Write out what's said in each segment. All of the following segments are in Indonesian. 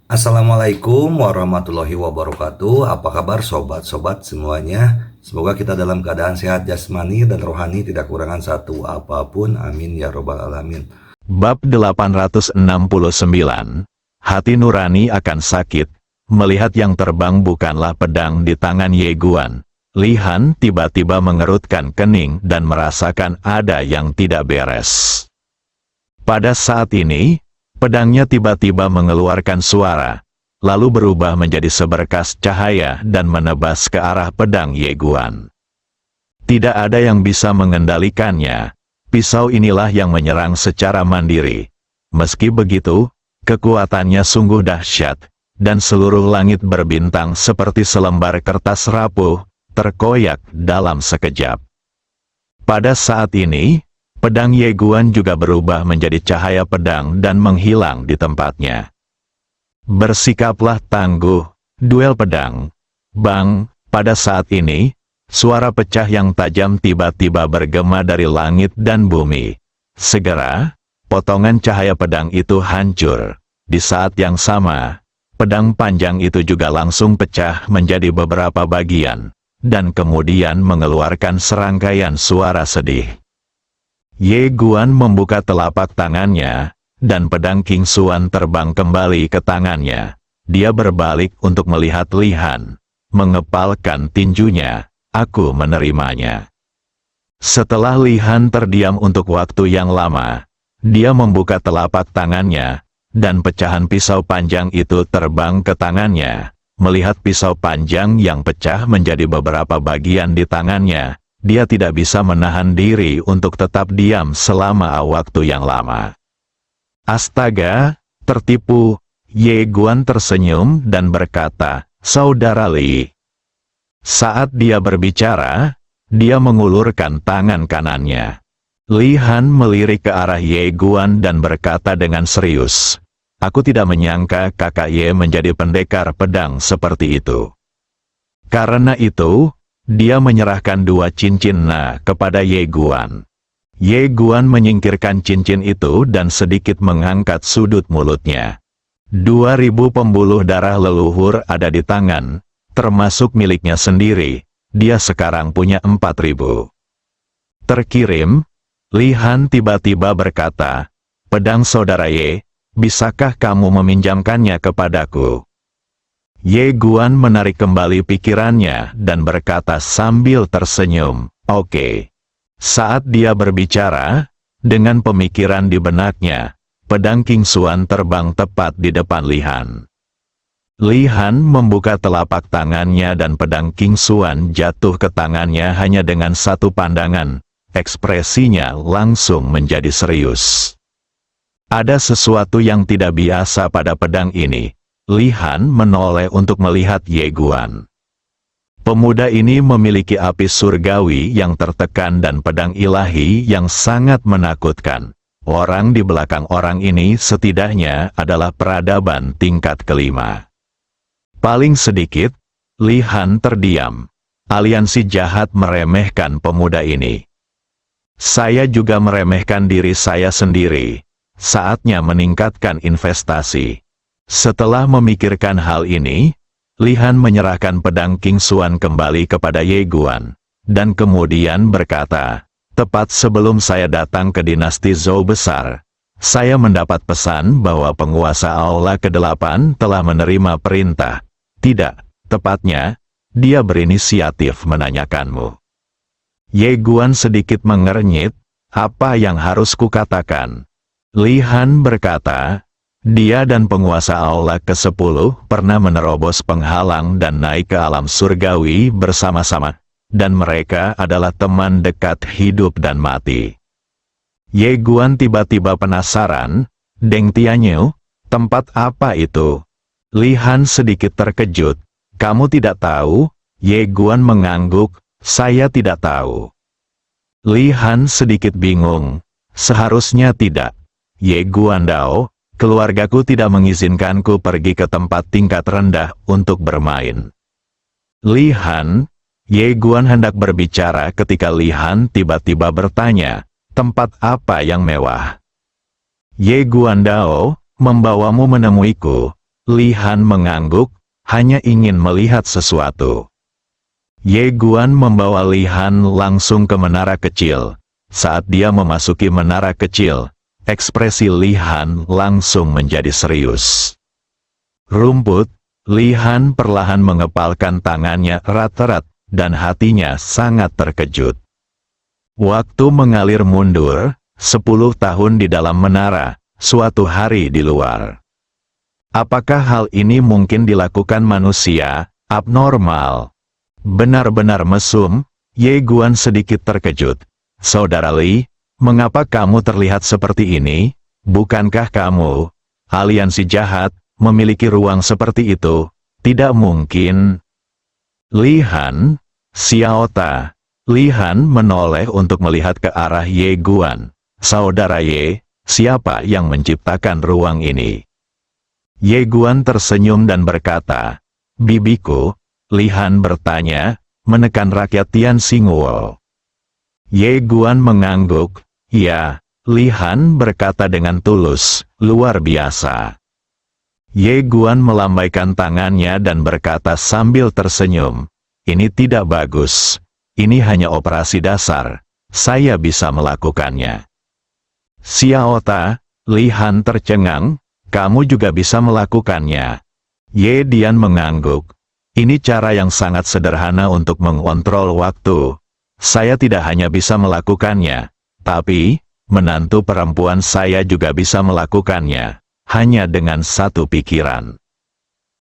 Assalamualaikum warahmatullahi wabarakatuh. Apa kabar sobat-sobat semuanya? Semoga kita dalam keadaan sehat jasmani dan rohani, tidak kurangan satu apapun. Amin ya robbal alamin. Bab 869. Hati nurani akan sakit, melihat yang terbang bukanlah pedang di tangan Ye Guan. Li Han tiba-tiba mengerutkan kening dan merasakan ada yang tidak beres. Pada saat ini, pedangnya tiba-tiba mengeluarkan suara, lalu berubah menjadi seberkas cahaya dan menebas ke arah pedang Ye Guan. Tidak ada yang bisa mengendalikannya. Pisau inilah yang menyerang secara mandiri. Meski begitu, kekuatannya sungguh dahsyat, dan seluruh langit berbintang seperti selembar kertas rapuh, terkoyak dalam sekejap. Pada saat ini, pedang Ye Guan juga berubah menjadi cahaya pedang dan menghilang di tempatnya. Bersikaplah tangguh, duel pedang. Bang, pada saat ini, suara pecah yang tajam tiba-tiba bergema dari langit dan bumi. Segera, potongan cahaya pedang itu hancur. Di saat yang sama, pedang panjang itu juga langsung pecah menjadi beberapa bagian, dan kemudian mengeluarkan serangkaian suara sedih. Ye Guan membuka telapak tangannya, dan pedang King Xuan terbang kembali ke tangannya. Dia berbalik untuk melihat Li Han, mengepalkan tinjunya. Aku menerimanya. Setelah Li Han terdiam untuk waktu yang lama, dia membuka telapak tangannya, dan pecahan pisau panjang itu terbang ke tangannya. Melihat pisau panjang yang pecah menjadi beberapa bagian di tangannya, dia tidak bisa menahan diri untuk tetap diam selama waktu yang lama. Astaga, tertipu. Ye Guan tersenyum dan berkata, "Saudara Li." Saat dia berbicara, dia mengulurkan tangan kanannya. Li Han melirik ke arah Ye Guan dan berkata dengan serius, "Aku tidak menyangka kakak Ye menjadi pendekar pedang seperti itu." Karena itu, dia menyerahkan 2 cincin kepada Ye Guan. Ye Guan menyingkirkan cincin itu dan sedikit mengangkat sudut mulutnya. 2000 pembuluh darah leluhur ada di tangan, termasuk miliknya sendiri. Dia sekarang punya 4000. Terkirim, Li Han tiba-tiba berkata, "Pedang saudara Ye, bisakah kamu meminjamkannya kepadaku?" Ye Guan menarik kembali pikirannya dan berkata sambil tersenyum, "Oke." Saat dia berbicara, dengan pemikiran di benaknya, pedang King Xuan terbang tepat di depan Li Han. Li Han membuka telapak tangannya dan pedang King Xuan jatuh ke tangannya hanya dengan satu pandangan. Ekspresinya langsung menjadi serius. Ada sesuatu yang tidak biasa pada pedang ini. Li Han menoleh untuk melihat Ye Guan. Pemuda ini memiliki api surgawi yang tertekan dan pedang ilahi yang sangat menakutkan. Orang di belakang orang ini setidaknya adalah peradaban tingkat kelima. Paling sedikit, Li Han terdiam. Aliansi jahat meremehkan pemuda ini. Saya juga meremehkan diri saya sendiri. Saatnya meningkatkan investasi. Setelah memikirkan hal ini, Li Han menyerahkan pedang King Xuan kembali kepada Ye Guan, dan kemudian berkata, "Tepat sebelum saya datang ke dinasti Zhou besar, saya mendapat pesan bahwa penguasa Aula ke-8 telah menerima perintah. Tidak, tepatnya, dia berinisiatif menanyakanmu." Ye Guan sedikit mengernyit, "Apa yang harus kukatakan?" Li Han berkata, "Dia dan penguasa Aula ke-10 pernah menerobos penghalang dan naik ke alam surgawi bersama-sama, dan mereka adalah teman dekat hidup dan mati." Ye Guan tiba-tiba penasaran, "Deng Tianyu, tempat apa itu?" Li Han sedikit terkejut. "Kamu tidak tahu?" Ye Guan mengangguk, "Saya tidak tahu." Li Han sedikit bingung. "Seharusnya tidak. Ye Guan Dao, keluargaku tidak mengizinkanku pergi ke tempat tingkat rendah untuk bermain." Li Han, Ye Guan hendak berbicara ketika Li Han tiba-tiba bertanya, "Tempat apa yang mewah?" "Ye Guan Dao, membawamu menemuiku." Li Han mengangguk, hanya ingin melihat sesuatu. Ye Guan membawa Li Han langsung ke menara kecil. Saat dia memasuki menara kecil, ekspresi Li Han langsung menjadi serius. Rumput, Li Han perlahan mengepalkan tangannya erat-erat, dan hatinya sangat terkejut. Waktu mengalir mundur, 10 tahun di dalam menara, suatu hari di luar. Apakah hal ini mungkin dilakukan manusia, abnormal? Benar-benar mesum, Ye Guan sedikit terkejut. Saudara Li, mengapa kamu terlihat seperti ini? Bukankah kamu, aliansi jahat, memiliki ruang seperti itu? Tidak mungkin. Li Han, Xiaota. Li Han menoleh untuk melihat ke arah Ye Guan. Saudara Ye, siapa yang menciptakan ruang ini? Ye Guan tersenyum dan berkata, bibiku. Li Han bertanya, menekan rakyat Tian Xinguo. Ye Guan mengangguk, ya. Li Han berkata dengan tulus, luar biasa. Ye Guan melambaikan tangannya dan berkata sambil tersenyum, ini tidak bagus. Ini hanya operasi dasar. Saya bisa melakukannya. Xiaota, Li Han tercengang, kamu juga bisa melakukannya. Ye Dian mengangguk. Ini cara yang sangat sederhana untuk mengontrol waktu. Saya tidak hanya bisa melakukannya, tapi menantu perempuan saya juga bisa melakukannya, hanya dengan satu pikiran.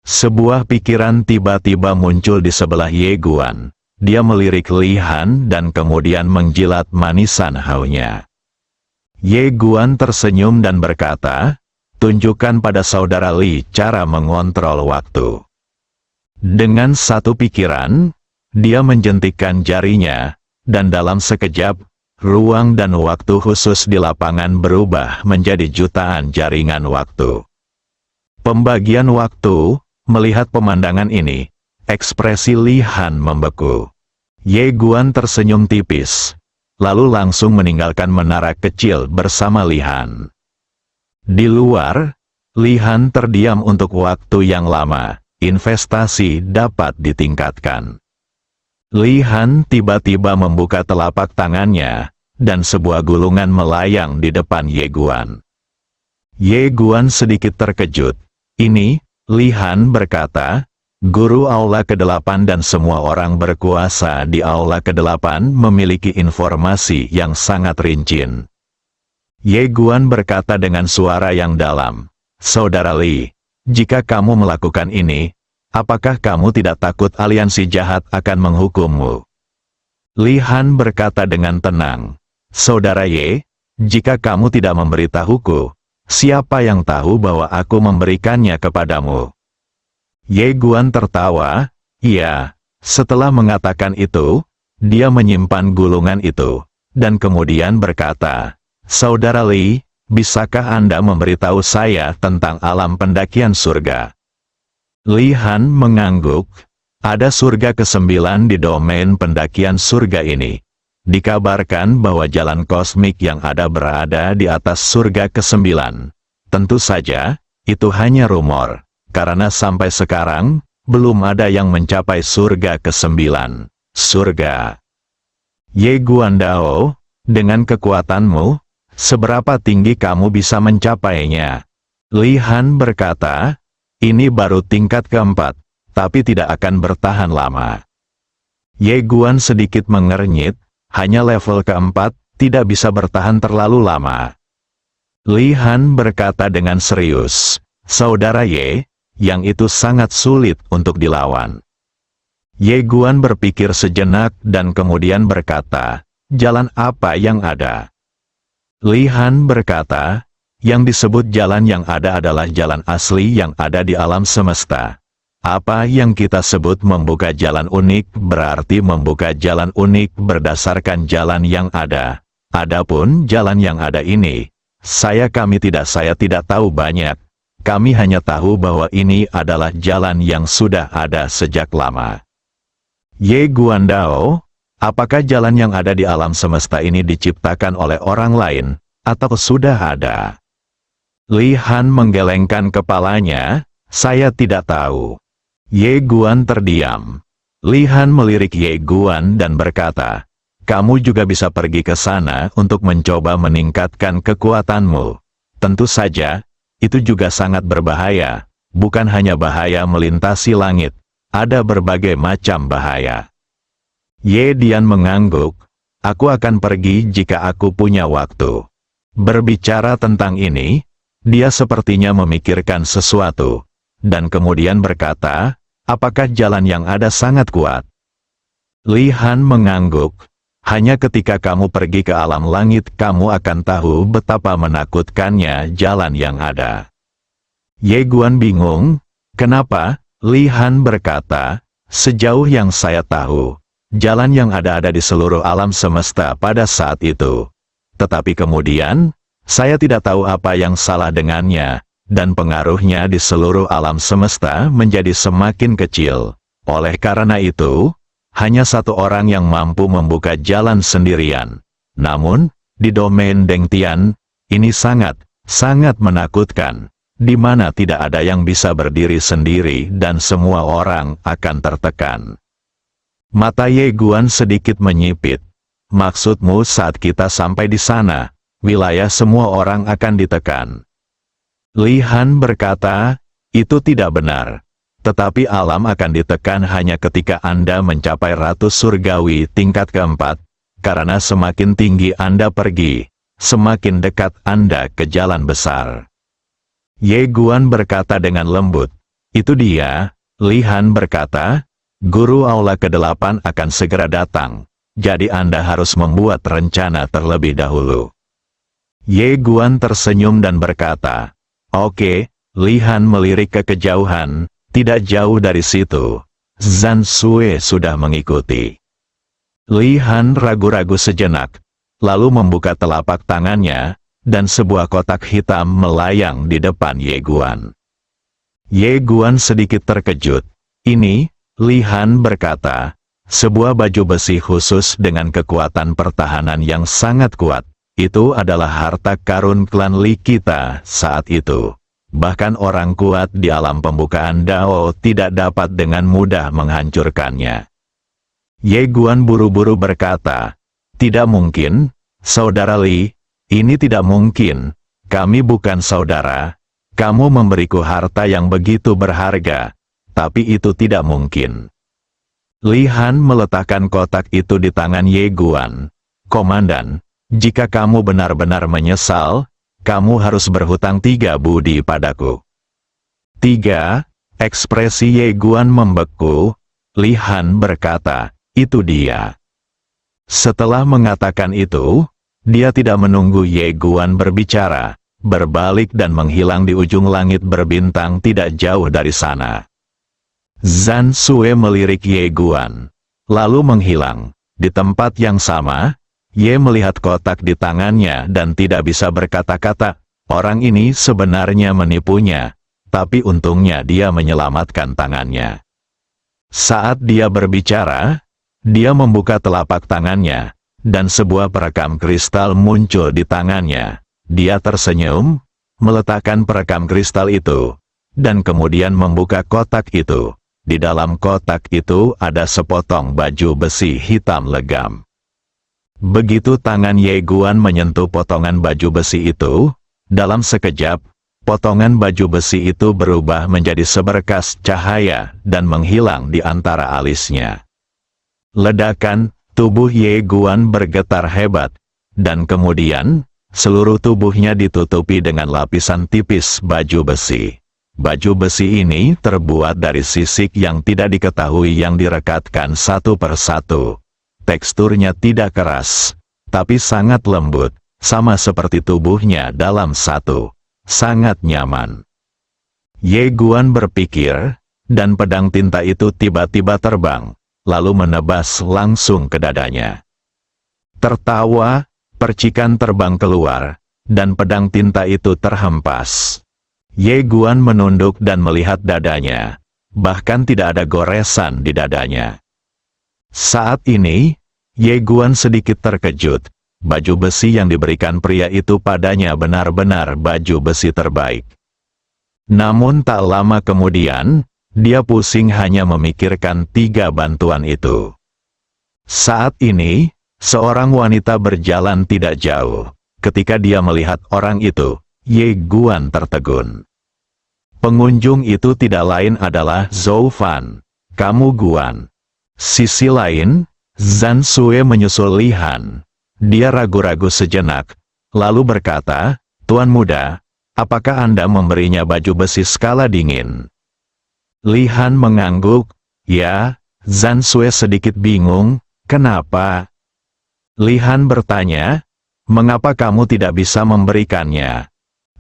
Sebuah pikiran tiba-tiba muncul di sebelah Ye Guan. Dia melirik Li Han dan kemudian menjilat manisan haunya. Ye Guan tersenyum dan berkata, tunjukkan pada saudara Li cara mengontrol waktu. Dengan satu pikiran, dia menjentikkan jarinya, dan dalam sekejap, ruang dan waktu khusus di lapangan berubah menjadi jutaan jaringan waktu. Pembagian waktu, melihat pemandangan ini, ekspresi Li Han membeku. Ye Guan tersenyum tipis, lalu langsung meninggalkan menara kecil bersama Li Han. Di luar, Li Han terdiam untuk waktu yang lama. Investasi dapat ditingkatkan. Li Han tiba-tiba membuka telapak tangannya, dan sebuah gulungan melayang di depan Ye Guan. Ye Guan sedikit terkejut. Ini, Li Han berkata, Guru Aula ke-8 dan semua orang berkuasa di Aula ke-8 memiliki informasi yang sangat rinci. Ye Guan berkata dengan suara yang dalam, Saudara Li, jika kamu melakukan ini, apakah kamu tidak takut aliansi jahat akan menghukummu? Li Han berkata dengan tenang, Saudara Ye, jika kamu tidak memberitahuku, siapa yang tahu bahwa aku memberikannya kepadamu? Ye Guan tertawa, iya. Setelah mengatakan itu, dia menyimpan gulungan itu, dan kemudian berkata, Saudara Li, bisakah Anda memberitahu saya tentang alam pendakian surga? Li Han mengangguk, ada surga ke-9 di domain pendakian surga ini. Dikabarkan bahwa jalan kosmik yang ada berada di atas surga ke-9. Tentu saja, itu hanya rumor. Karena sampai sekarang, belum ada yang mencapai surga ke-9. Surga. Ye Guandao, dengan kekuatanmu, seberapa tinggi kamu bisa mencapainya? Li Han berkata, ini baru tingkat keempat, tapi tidak akan bertahan lama. Ye Guan sedikit mengernyit, hanya level keempat, tidak bisa bertahan terlalu lama. Li Han berkata dengan serius, Saudara Ye, yang itu sangat sulit untuk dilawan. Ye Guan berpikir sejenak dan kemudian berkata, jalan apa yang ada? Li Han berkata, yang disebut jalan yang ada adalah jalan asli yang ada di alam semesta. Apa yang kita sebut membuka jalan unik berarti membuka jalan unik berdasarkan jalan yang ada. Adapun jalan yang ada ini, saya tidak tahu banyak. Kami hanya tahu bahwa ini adalah jalan yang sudah ada sejak lama. Ye Guandao, apakah jalan yang ada di alam semesta ini diciptakan oleh orang lain, atau sudah ada? Li Han menggelengkan kepalanya, Saya tidak tahu. Ye Guan terdiam. Li Han melirik Ye Guan dan berkata, kamu juga bisa pergi ke sana untuk mencoba meningkatkan kekuatanmu. Tentu saja, itu juga sangat berbahaya. Bukan hanya bahaya melintasi langit, ada berbagai macam bahaya. Ye Dian mengangguk, aku akan pergi jika aku punya waktu. Berbicara tentang ini, dia sepertinya memikirkan sesuatu, dan kemudian berkata, apakah jalan yang ada sangat kuat? Li Han mengangguk, hanya ketika kamu pergi ke alam langit kamu akan tahu betapa menakutkannya jalan yang ada. Ye Guan bingung, kenapa? Li Han berkata, sejauh yang saya tahu, jalan yang ada di seluruh alam semesta pada saat itu. Tetapi kemudian, saya tidak tahu apa yang salah dengannya, dan pengaruhnya di seluruh alam semesta menjadi semakin kecil. Oleh karena itu, hanya satu orang yang mampu membuka jalan sendirian. Namun, di domain Deng Tian, ini sangat menakutkan, di mana tidak ada yang bisa berdiri sendiri dan semua orang akan tertekan. Mata Ye Guan sedikit menyipit. Maksudmu saat kita sampai di sana, wilayah semua orang akan ditekan. Li Han berkata, itu tidak benar. Tetapi alam akan ditekan hanya ketika Anda mencapai ratu surgawi tingkat keempat, karena semakin tinggi Anda pergi, semakin dekat Anda ke jalan besar. Ye Guan berkata dengan lembut, itu dia. Li Han berkata, guru aula ke-8 akan segera datang, jadi Anda harus membuat rencana terlebih dahulu. Ye Guan tersenyum dan berkata, oke. Li Han melirik ke kejauhan. Tidak jauh dari situ, Zhan Sui sudah mengikuti. Li Han ragu-ragu sejenak, lalu membuka telapak tangannya, dan sebuah kotak hitam melayang di depan Ye Guan. Ye Guan sedikit terkejut. Ini, Li Han berkata, sebuah baju besi khusus dengan kekuatan pertahanan yang sangat kuat. Itu adalah harta karun klan Li kita saat itu. Bahkan orang kuat di alam pembukaan Dao tidak dapat dengan mudah menghancurkannya. Ye Guan buru-buru berkata, tidak mungkin, saudara Li, ini tidak mungkin, kami bukan saudara, kamu memberiku harta yang begitu berharga, tapi itu tidak mungkin. Li Han meletakkan kotak itu di tangan Ye Guan. Komandan, jika kamu benar-benar menyesal, kamu harus berhutang 3 budi padaku. 3. Ekspresi Ye Guan membeku. Li Han berkata, itu dia. Setelah mengatakan itu, dia tidak menunggu Ye Guan berbicara, berbalik dan menghilang di ujung langit berbintang tidak jauh dari sana. Zhan Sui melirik Ye Guan, lalu menghilang. Di tempat yang sama, Ye melihat kotak di tangannya dan tidak bisa berkata-kata. Orang ini sebenarnya menipunya, tapi untungnya dia menyelamatkan tangannya. Saat dia berbicara, dia membuka telapak tangannya, dan sebuah perekam kristal muncul di tangannya. Dia tersenyum, meletakkan perekam kristal itu, dan kemudian membuka kotak itu. Di dalam kotak itu ada sepotong baju besi hitam legam. Begitu tangan Ye Guan menyentuh potongan baju besi itu, dalam sekejap, potongan baju besi itu berubah menjadi seberkas cahaya dan menghilang di antara alisnya. Ledakan, tubuh Ye Guan bergetar hebat, dan kemudian, seluruh tubuhnya ditutupi dengan lapisan tipis baju besi. Baju besi ini terbuat dari sisik yang tidak diketahui yang direkatkan satu persatu. Teksturnya tidak keras, tapi sangat lembut, sama seperti tubuhnya dalam satu. Sangat nyaman. Ye Guan berpikir, dan pedang tinta itu tiba-tiba terbang, lalu menebas langsung ke dadanya. Tertawa, percikan terbang keluar, dan pedang tinta itu terhempas. Ye Guan menunduk dan melihat dadanya, bahkan tidak ada goresan di dadanya. Saat ini, Ye Guan sedikit terkejut. Baju besi yang diberikan pria itu padanya benar-benar baju besi terbaik. Namun tak lama kemudian, dia pusing hanya memikirkan 3 bantuan itu. Saat ini, seorang wanita berjalan tidak jauh. Ketika dia melihat orang itu, Ye Guan tertegun. Pengunjung itu tidak lain adalah Zhou Fan. Kamu Guan. Sisi lain, Zhan Sue menyusul Li Han. Dia ragu-ragu sejenak, lalu berkata, Tuan muda, apakah Anda memberinya baju besi skala dingin? Li Han mengangguk, ya. Zhan Sue sedikit bingung, kenapa? Li Han bertanya, mengapa kamu tidak bisa memberikannya?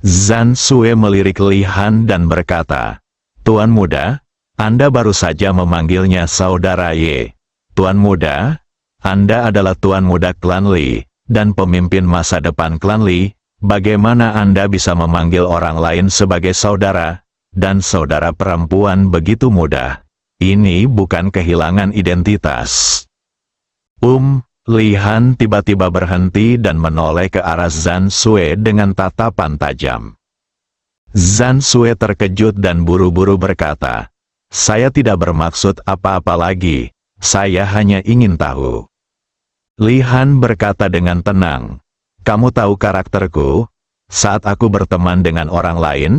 Zhan Sue melirik Li Han dan berkata, Tuan muda, Anda baru saja memanggilnya saudara Ye. Tuan muda, Anda adalah Tuan muda klan Li, dan pemimpin masa depan klan Li. Bagaimana Anda bisa memanggil orang lain sebagai saudara, dan saudara perempuan begitu mudah? Ini bukan kehilangan identitas. Li Han tiba-tiba berhenti dan menoleh ke arah Zhan Sue dengan tatapan tajam. Zhan Sue terkejut dan buru-buru berkata, saya tidak bermaksud apa-apa lagi, saya hanya ingin tahu. Li Han berkata dengan tenang, kamu tahu karakterku, saat aku berteman dengan orang lain,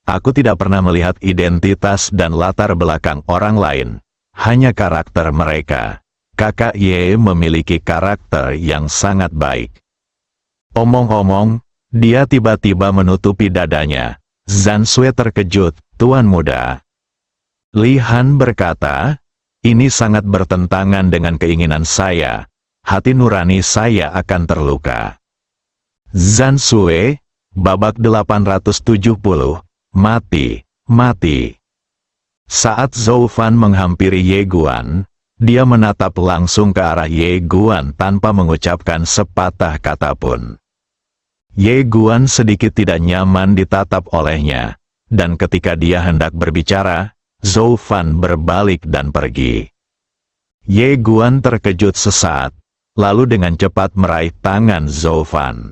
aku tidak pernah melihat identitas dan latar belakang orang lain, hanya karakter mereka. Kakak Ye memiliki karakter yang sangat baik. Omong-omong, dia tiba-tiba menutupi dadanya. Zhan Sue terkejut, Tuan muda. Li Han berkata, ini sangat bertentangan dengan keinginan saya. Hati nurani saya akan terluka. Zhan Sue, babak 870, mati. Saat Zhou Fan menghampiri Ye Guan, dia menatap langsung ke arah Ye Guan tanpa mengucapkan sepatah kata pun. Ye Guan sedikit tidak nyaman ditatap olehnya, dan ketika dia hendak berbicara, Zhou Fan berbalik dan pergi. Ye Guan terkejut sesaat, lalu dengan cepat meraih tangan Zhou Fan.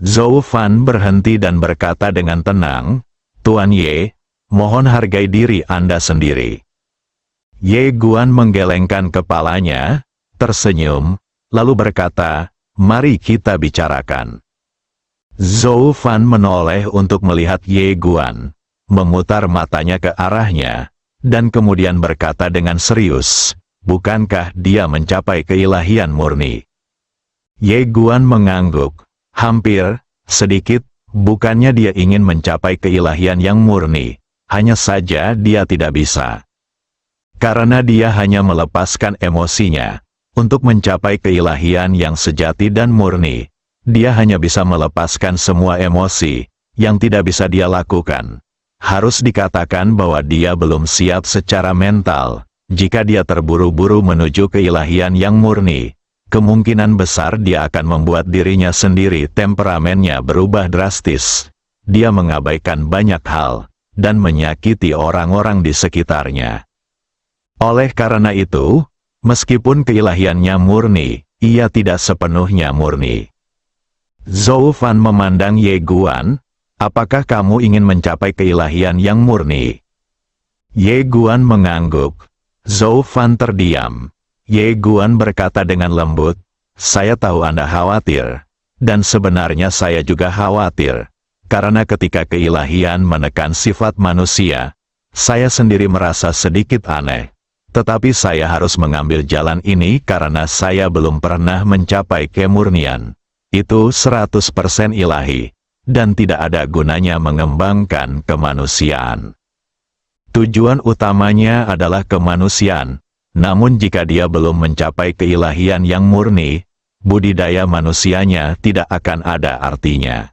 Zhou Fan berhenti dan berkata dengan tenang, Tuan Ye, mohon hargai diri Anda sendiri. Ye Guan menggelengkan kepalanya, tersenyum, lalu berkata, mari kita bicarakan. Zhou Fan menoleh untuk melihat Ye Guan, memutar matanya ke arahnya, dan kemudian berkata dengan serius, bukankah dia mencapai keilahian murni? Ye Guan mengangguk, hampir, sedikit, bukannya dia ingin mencapai keilahian yang murni, hanya saja dia tidak bisa. Karena dia hanya melepaskan emosinya, untuk mencapai keilahian yang sejati dan murni, dia hanya bisa melepaskan semua emosi, yang tidak bisa dia lakukan. Harus dikatakan bahwa dia belum siap secara mental, jika dia terburu-buru menuju keilahian yang murni, kemungkinan besar dia akan membuat dirinya sendiri temperamennya berubah drastis. Dia mengabaikan banyak hal, dan menyakiti orang-orang di sekitarnya. Oleh karena itu, meskipun keilahiannya murni, ia tidak sepenuhnya murni. Zhou Fan memandang Ye Guan, apakah kamu ingin mencapai keilahian yang murni? Ye Guan mengangguk. Zhou Fan terdiam. Ye Guan berkata dengan lembut, saya tahu Anda khawatir, dan sebenarnya saya juga khawatir, karena ketika keilahian menekan sifat manusia, saya sendiri merasa sedikit aneh. Tetapi saya harus mengambil jalan ini karena saya belum pernah mencapai kemurnian. Itu 100% ilahi, dan tidak ada gunanya mengembangkan kemanusiaan. Tujuan utamanya adalah kemanusiaan, namun jika dia belum mencapai keilahian yang murni, budidaya manusianya tidak akan ada artinya.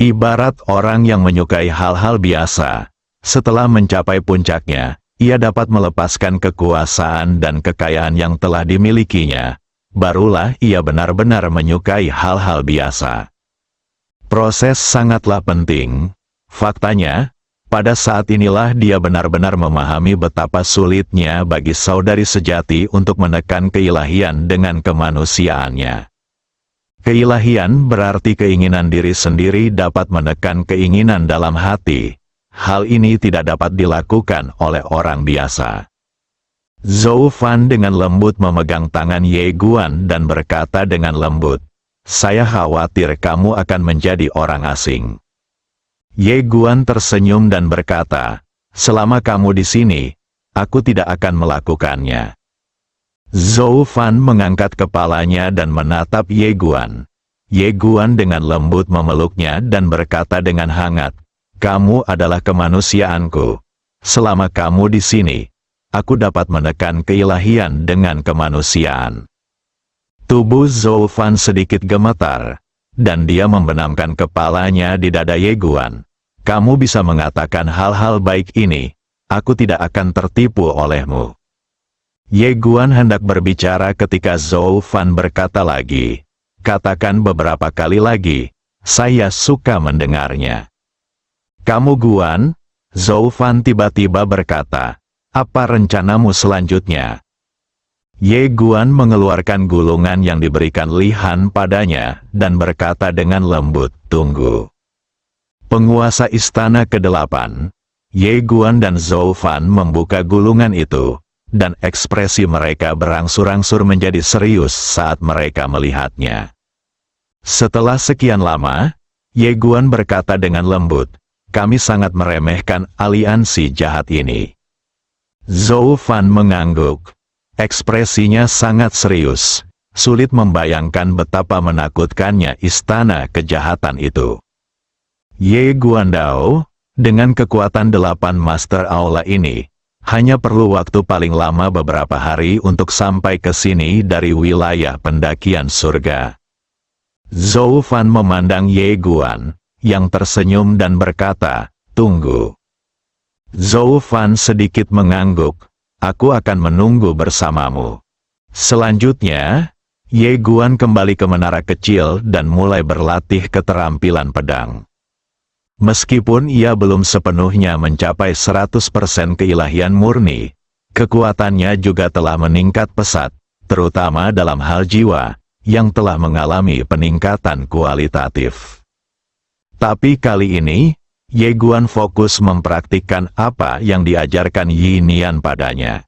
Ibarat orang yang menyukai hal-hal biasa, setelah mencapai puncaknya, ia dapat melepaskan kekuasaan dan kekayaan yang telah dimilikinya, barulah ia benar-benar menyukai hal-hal biasa. Proses sangatlah penting. Faktanya, pada saat inilah dia benar-benar memahami betapa sulitnya bagi saudari sejati untuk menekan keilahian dengan kemanusiaannya. Keilahian berarti keinginan diri sendiri dapat menekan keinginan dalam hati, hal ini tidak dapat dilakukan oleh orang biasa. Zhou Fan dengan lembut memegang tangan Ye Guan dan berkata dengan lembut, "Saya khawatir kamu akan menjadi orang asing." Ye Guan tersenyum dan berkata, "Selama kamu di sini, aku tidak akan melakukannya." Zhou Fan mengangkat kepalanya dan menatap Ye Guan. Ye Guan dengan lembut memeluknya dan berkata dengan hangat, "Kamu adalah kemanusiaanku. Selama kamu di sini, aku dapat menekan keilahian dengan kemanusiaan." Tubuh Zhou Fan sedikit gemetar, dan dia membenamkan kepalanya di dada Ye Guan. "Kamu bisa mengatakan hal-hal baik ini, aku tidak akan tertipu olehmu." Ye Guan hendak berbicara ketika Zhou Fan berkata lagi, "Katakan beberapa kali lagi, saya suka mendengarnya." "Kamu Guan?" Zhou Fan tiba-tiba berkata, "Apa rencanamu selanjutnya?" Ye Guan mengeluarkan gulungan yang diberikan Li Han padanya, dan berkata dengan lembut, "Tunggu." Penguasa istana ke-8, Ye Guan dan Zhou Fan membuka gulungan itu, dan ekspresi mereka berangsur-angsur menjadi serius saat mereka melihatnya. Setelah sekian lama, Ye Guan berkata dengan lembut, "Kami sangat meremehkan aliansi jahat ini." Zhou Fan mengangguk. Ekspresinya sangat serius, sulit membayangkan betapa menakutkannya istana kejahatan itu. Ye Guandao, dengan kekuatan 8 Master Aula ini, hanya perlu waktu paling lama beberapa hari untuk sampai ke sini dari wilayah pendakian surga. Zhou Fan memandang Ye Guan, yang tersenyum dan berkata, "Tunggu." Zhou Fan sedikit mengangguk, "Aku akan menunggu bersamamu." Selanjutnya, Ye Guan kembali ke menara kecil dan mulai berlatih keterampilan pedang. Meskipun ia belum sepenuhnya mencapai 100% keilahian murni, kekuatannya juga telah meningkat pesat, terutama dalam hal jiwa, yang telah mengalami peningkatan kualitatif. Tapi kali ini, Ye Guan fokus mempraktikkan apa yang diajarkan Yi Nian padanya.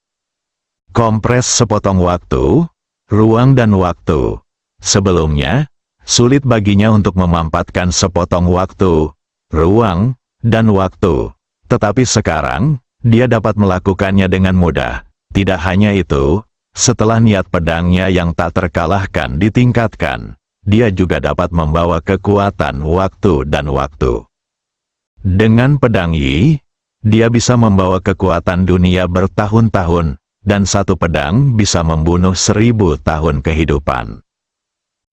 Kompres sepotong waktu, ruang dan waktu. Sebelumnya, sulit baginya untuk memampatkan sepotong waktu, ruang, dan waktu. Tetapi sekarang, dia dapat melakukannya dengan mudah. Tidak hanya itu, setelah niat pedangnya yang tak terkalahkan ditingkatkan, dia juga dapat membawa kekuatan waktu dan waktu. Dengan pedang Yi, dia bisa membawa kekuatan dunia bertahun-tahun, dan satu pedang bisa membunuh 1000 tahun kehidupan.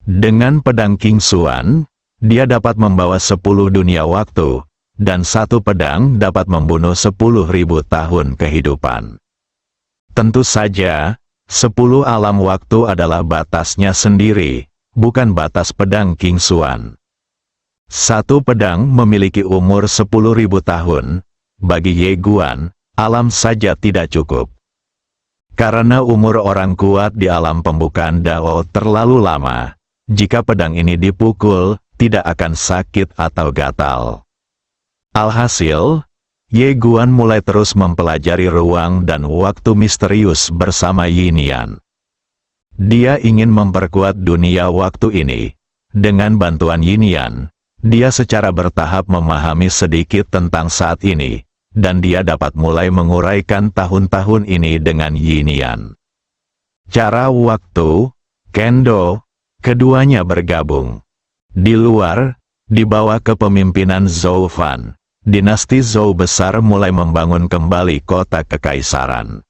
Dengan pedang King Xuan, dia dapat membawa 10 dunia waktu, dan satu pedang dapat membunuh 10.000 tahun kehidupan. Tentu saja, 10 alam waktu adalah batasnya sendiri, bukan batas pedang King Xuan. Satu pedang memiliki umur 10.000 tahun, bagi Ye Guan, alam saja tidak cukup. Karena umur orang kuat di alam pembukaan Dao terlalu lama, jika pedang ini dipukul, tidak akan sakit atau gatal. Alhasil, Ye Guan mulai terus mempelajari ruang dan waktu misterius bersama Yi Nian. Dia ingin memperkuat dunia waktu ini. Dengan bantuan Yi Nian, dia secara bertahap memahami sedikit tentang saat ini, dan dia dapat mulai menguraikan tahun-tahun ini dengan Yi Nian. Cara waktu, Kendo, keduanya bergabung. Di luar, di bawah kepemimpinan Zhou Fan, dinasti Zhou besar mulai membangun kembali kota kekaisaran.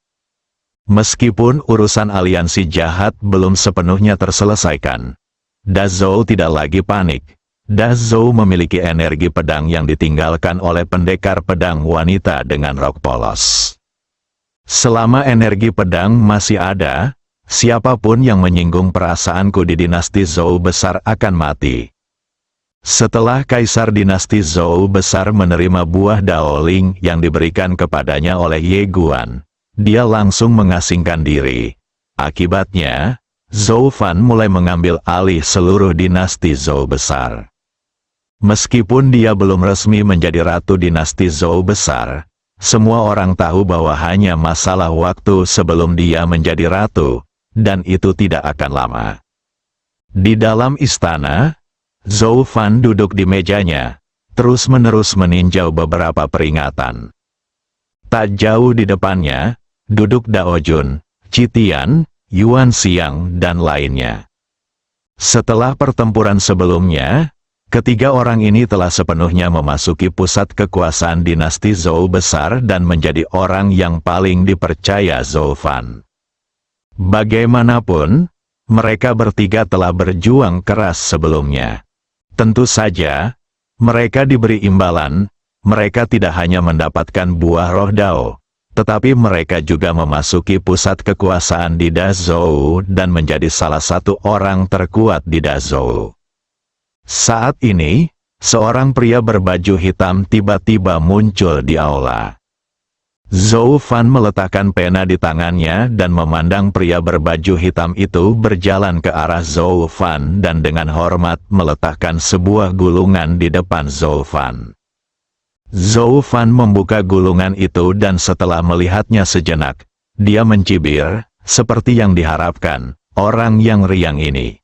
Meskipun urusan aliansi jahat belum sepenuhnya terselesaikan, Da Zhou tidak lagi panik. Da Zhou memiliki energi pedang yang ditinggalkan oleh pendekar pedang wanita dengan rok polos. Selama energi pedang masih ada, siapapun yang menyinggung perasaanku di dinasti Zhou besar akan mati. Setelah kaisar dinasti Zhou besar menerima buah Daoling yang diberikan kepadanya oleh Ye Guan, dia langsung mengasingkan diri. Akibatnya, Zhou Fan mulai mengambil alih seluruh dinasti Zhou besar. Meskipun dia belum resmi menjadi ratu dinasti Zhou besar, semua orang tahu bahwa hanya masalah waktu sebelum dia menjadi ratu, dan itu tidak akan lama. Di dalam istana, Zhou Fan duduk di mejanya, terus-menerus meninjau beberapa peringatan. Tak jauh di depannya, duduk Dao Jun, Citian, Yuan Xiang, dan lainnya. Setelah pertempuran sebelumnya, ketiga orang ini telah sepenuhnya memasuki pusat kekuasaan dinasti Zhou besar dan menjadi orang yang paling dipercaya Zhou Fan. Bagaimanapun, mereka bertiga telah berjuang keras sebelumnya. Tentu saja, mereka diberi imbalan, mereka tidak hanya mendapatkan buah roh Dao, tetapi mereka juga memasuki pusat kekuasaan di Dazhou dan menjadi salah satu orang terkuat di Dazhou. Saat ini, seorang pria berbaju hitam tiba-tiba muncul di aula. Zhou Fan meletakkan pena di tangannya dan memandang pria berbaju hitam itu berjalan ke arah Zhou Fan dan dengan hormat meletakkan sebuah gulungan di depan Zhou Fan. Zhou Fan membuka gulungan itu dan setelah melihatnya sejenak, dia mencibir, seperti yang diharapkan, orang yang riang ini.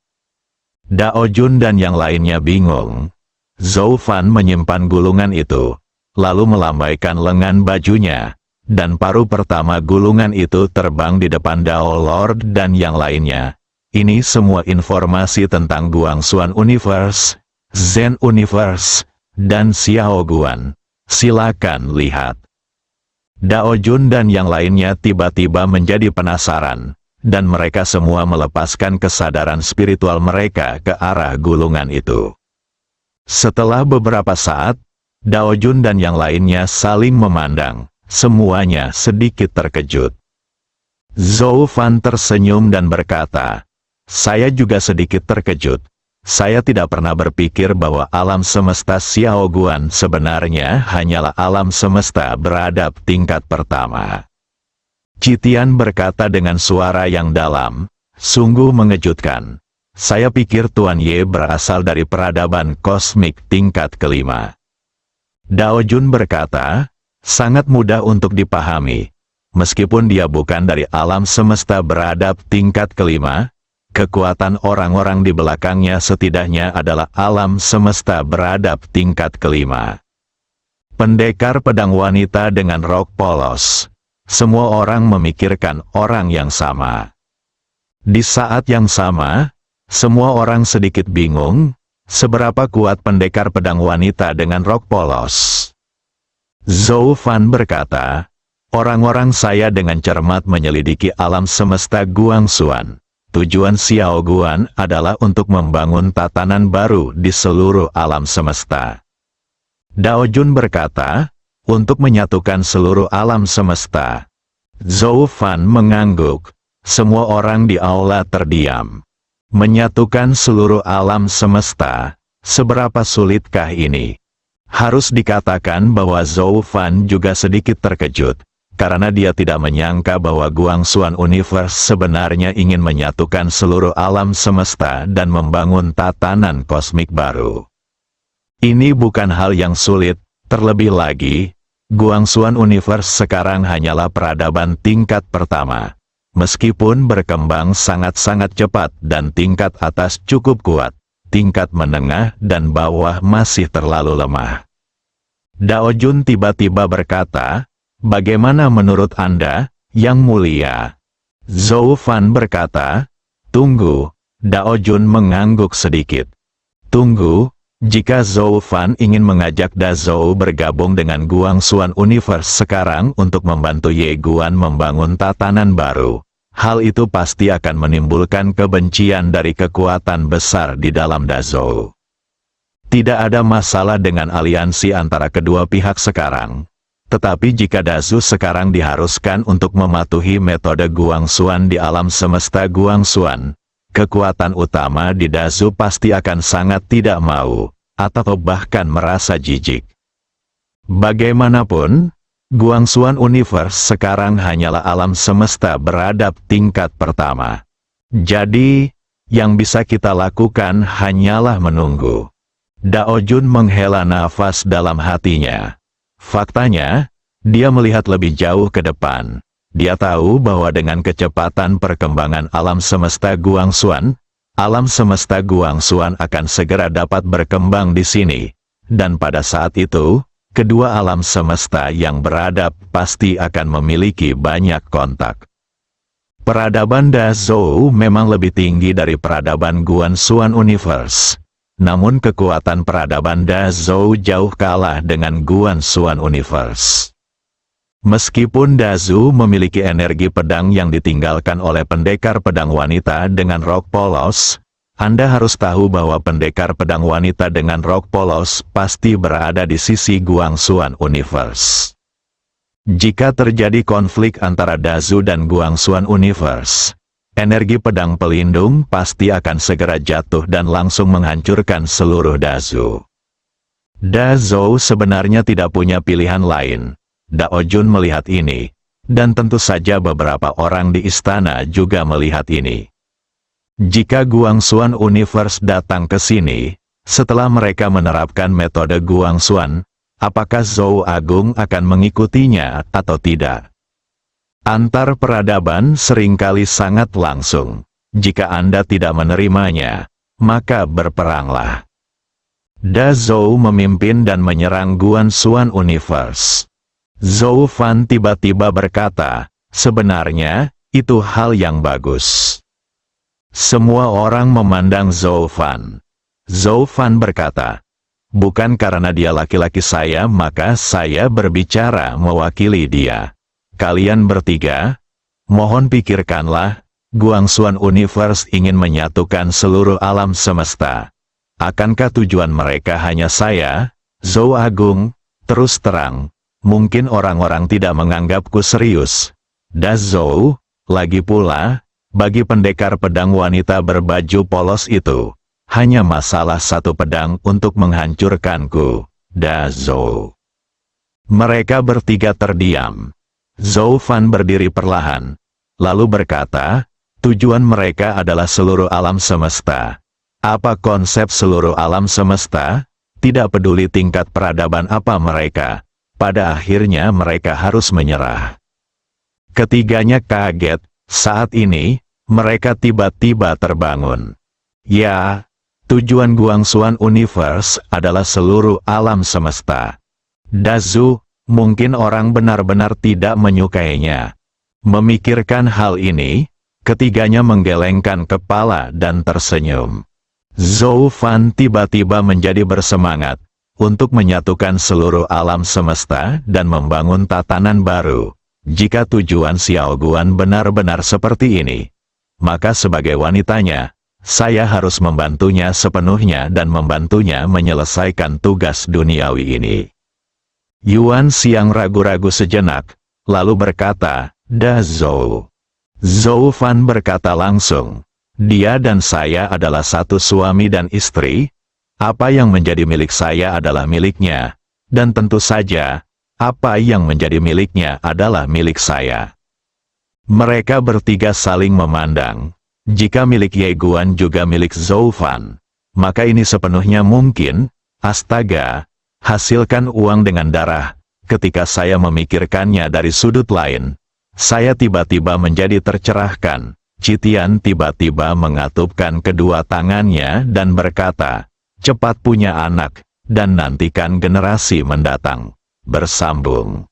Dao Jun dan yang lainnya bingung. Zhou Fan menyimpan gulungan itu, lalu melambaikan lengan bajunya, dan paruh pertama gulungan itu terbang di depan Dao Lord dan yang lainnya. Ini semua informasi tentang Guangxuan Universe, Zen Universe, dan Xiao Guan. Silakan lihat. Dao Jun dan yang lainnya tiba-tiba menjadi penasaran, dan mereka semua melepaskan kesadaran spiritual mereka ke arah gulungan itu. Setelah beberapa saat, Dao Jun dan yang lainnya saling memandang, semuanya sedikit terkejut. Zhou Fan tersenyum dan berkata, "Saya juga sedikit terkejut. Saya tidak pernah berpikir bahwa alam semesta Xiao Guan sebenarnya hanyalah alam semesta beradab tingkat pertama." Citian berkata dengan suara yang dalam, "Sungguh mengejutkan. Saya pikir Tuan Ye berasal dari peradaban kosmik tingkat kelima." Dao Jun berkata, "Sangat mudah untuk dipahami. Meskipun dia bukan dari alam semesta beradab tingkat kelima, kekuatan orang-orang di belakangnya setidaknya adalah alam semesta beradab tingkat kelima." Pendekar pedang wanita dengan rok polos. Semua orang memikirkan orang yang sama. Di saat yang sama, semua orang sedikit bingung, seberapa kuat pendekar pedang wanita dengan rok polos. Zhou Fan berkata, "Orang-orang saya dengan cermat menyelidiki alam semesta Guangxuan. Tujuan Xiao Guan adalah untuk membangun tatanan baru di seluruh alam semesta." Dao Jun berkata, "Untuk menyatukan seluruh alam semesta." Zhou Fan mengangguk. Semua orang di aula terdiam. Menyatukan seluruh alam semesta, seberapa sulitkah ini? Harus dikatakan bahwa Zhou Fan juga sedikit terkejut, karena dia tidak menyangka bahwa Guangxuan Universe sebenarnya ingin menyatukan seluruh alam semesta dan membangun tatanan kosmik baru. Ini bukan hal yang sulit, terlebih lagi, Guangxuan Universe sekarang hanyalah peradaban tingkat pertama. Meskipun berkembang sangat-sangat cepat dan tingkat atas cukup kuat, tingkat menengah dan bawah masih terlalu lemah. Dao Jun tiba-tiba berkata, "Bagaimana menurut Anda, Yang Mulia?" Zhou Fan berkata, "Tunggu." Dao Jun mengangguk sedikit. "Tunggu, jika Zhou Fan ingin mengajak Dazhou bergabung dengan Guangxuan Universe sekarang untuk membantu Ye Guan membangun tatanan baru, hal itu pasti akan menimbulkan kebencian dari kekuatan besar di dalam Dazhou. Tidak ada masalah dengan aliansi antara kedua pihak sekarang. Tetapi jika Dazhou sekarang diharuskan untuk mematuhi metode Guangxuan di alam semesta Guangxuan, kekuatan utama di Dazhou pasti akan sangat tidak mau, atau bahkan merasa jijik. Bagaimanapun, Guangxuan Universe sekarang hanyalah alam semesta beradab tingkat pertama. Jadi, yang bisa kita lakukan hanyalah menunggu. Dao Jun menghela nafas dalam hatinya. Faktanya, dia melihat lebih jauh ke depan. Dia tahu bahwa dengan kecepatan perkembangan alam semesta Guangxuan, alam semesta Guangxuan akan segera dapat berkembang di sini. Dan pada saat itu, kedua alam semesta yang beradab pasti akan memiliki banyak kontak. Peradaban Dazhou memang lebih tinggi dari peradaban Guangxuan Universe. Namun kekuatan peradaban Dazhou jauh kalah dengan Guangxuan Universe. Meskipun Dazhou memiliki energi pedang yang ditinggalkan oleh pendekar pedang wanita dengan rok polos, Anda harus tahu bahwa pendekar pedang wanita dengan rok polos pasti berada di sisi Guangxuan Universe. Jika terjadi konflik antara Dazhou dan Guangxuan Universe, energi pedang pelindung pasti akan segera jatuh dan langsung menghancurkan seluruh Dazhou. Dazhou sebenarnya tidak punya pilihan lain. Dao Jun melihat ini, dan tentu saja beberapa orang di istana juga melihat ini. Jika Guangxuan Universe datang ke sini, setelah mereka menerapkan metode Guangxuan, apakah Zhou Agung akan mengikutinya atau tidak? Antar peradaban seringkali sangat langsung. Jika Anda tidak menerimanya, maka berperanglah. Dazhou memimpin dan menyerang Guangxuan Universe. Zhou Fan tiba-tiba berkata, sebenarnya, itu hal yang bagus. Semua orang memandang Zhou Fan. Zhou Fan berkata, bukan karena dia laki-laki saya maka saya berbicara mewakili dia. Kalian bertiga, mohon pikirkanlah, Guangxuan Universe ingin menyatukan seluruh alam semesta. Akankah tujuan mereka hanya saya, Zhou Agung? Terus terang, mungkin orang-orang tidak menganggapku serius. Dazhou, lagi pula, bagi pendekar pedang wanita berbaju polos itu, hanya masalah satu pedang untuk menghancurkanku, Dazhou. Mereka bertiga terdiam. Zhou Fan berdiri perlahan, lalu berkata, tujuan mereka adalah seluruh alam semesta. Apa konsep seluruh alam semesta? Tidak peduli tingkat peradaban apa mereka, pada akhirnya mereka harus menyerah. Ketiganya kaget, saat ini, mereka tiba-tiba terbangun. Ya, tujuan Guangxuan Universe adalah seluruh alam semesta. Dazhou, mungkin orang benar-benar tidak menyukainya. Memikirkan hal ini, ketiganya menggelengkan kepala dan tersenyum. Zhou Fan tiba-tiba menjadi bersemangat untuk menyatukan seluruh alam semesta dan membangun tatanan baru. Jika tujuan Xiao Guan benar-benar seperti ini, maka sebagai wanitanya, saya harus membantunya sepenuhnya dan membantunya menyelesaikan tugas duniawi ini. Yuan Xiang ragu-ragu sejenak, lalu berkata, Dazhou. Zhou Fan berkata langsung, dia dan saya adalah satu suami dan istri, apa yang menjadi milik saya adalah miliknya, dan tentu saja, apa yang menjadi miliknya adalah milik saya. Mereka bertiga saling memandang, jika milik Ye Guan juga milik Zhou Fan, maka ini sepenuhnya mungkin, astaga. Hasilkan uang dengan darah. Ketika saya memikirkannya dari sudut lain, saya tiba-tiba menjadi tercerahkan. Citian tiba-tiba mengatupkan kedua tangannya dan berkata, cepat punya anak, dan nantikan generasi mendatang. Bersambung.